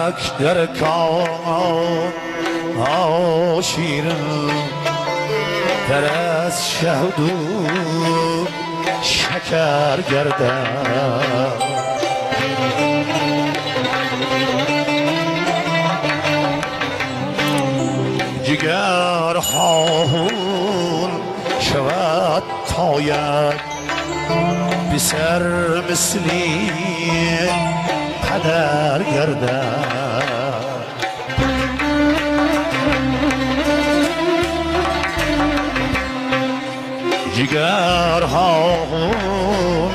نمک در کام شیرین در از شهد و شکر گردد جگر هاون شود تاید بسر مثلی پدر گردد جگر هاون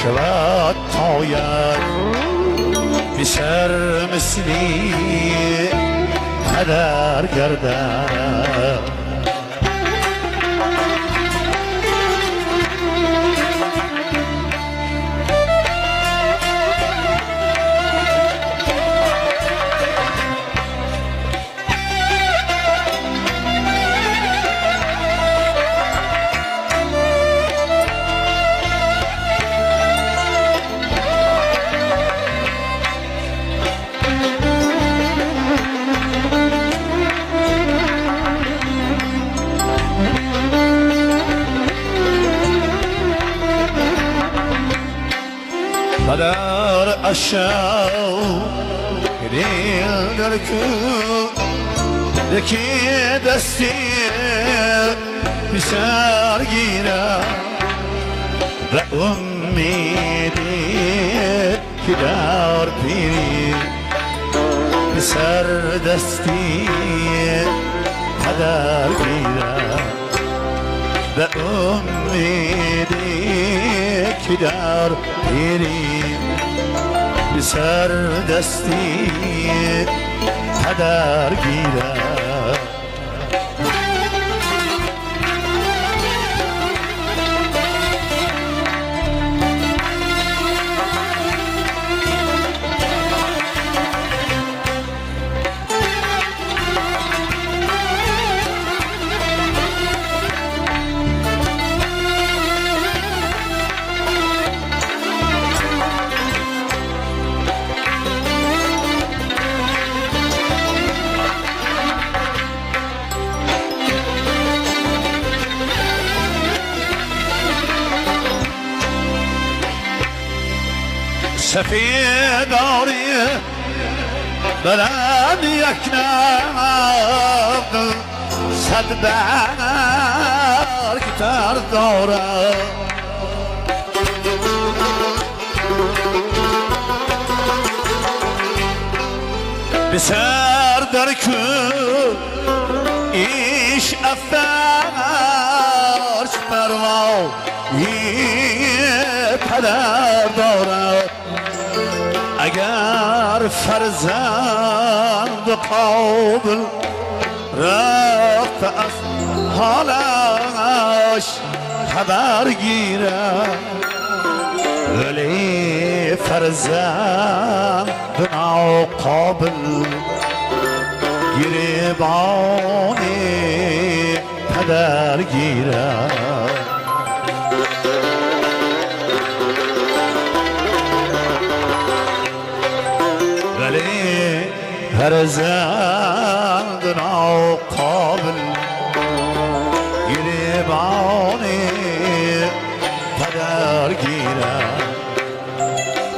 شود تاید بسر مثلی پدر گردد Kadar aşağı gidilir ki desti bir gire ve ümmidi kidar piri bir desti kadar gire ve ümmidi kidar piri بسر دستی پدر گیرد سفیداری بلند یک نقد صد برگتر دارد به سر در که ایش افرش پروایی پدر دارد اگر فرزند قابل رفت از حالش خبر گیرد ولی فرزند ناقابل گریبان پدر گیرد فرزند ناقابل گریبان پدر گیرد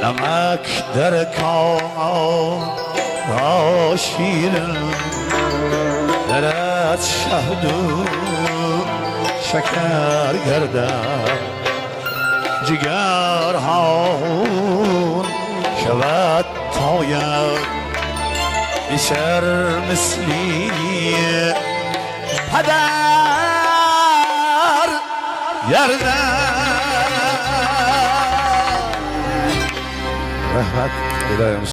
نمک در کام شیرین در از شهد و شکر گردد جگر هاون شود تاید بشر مثلی پدر گردد رحمت خدایم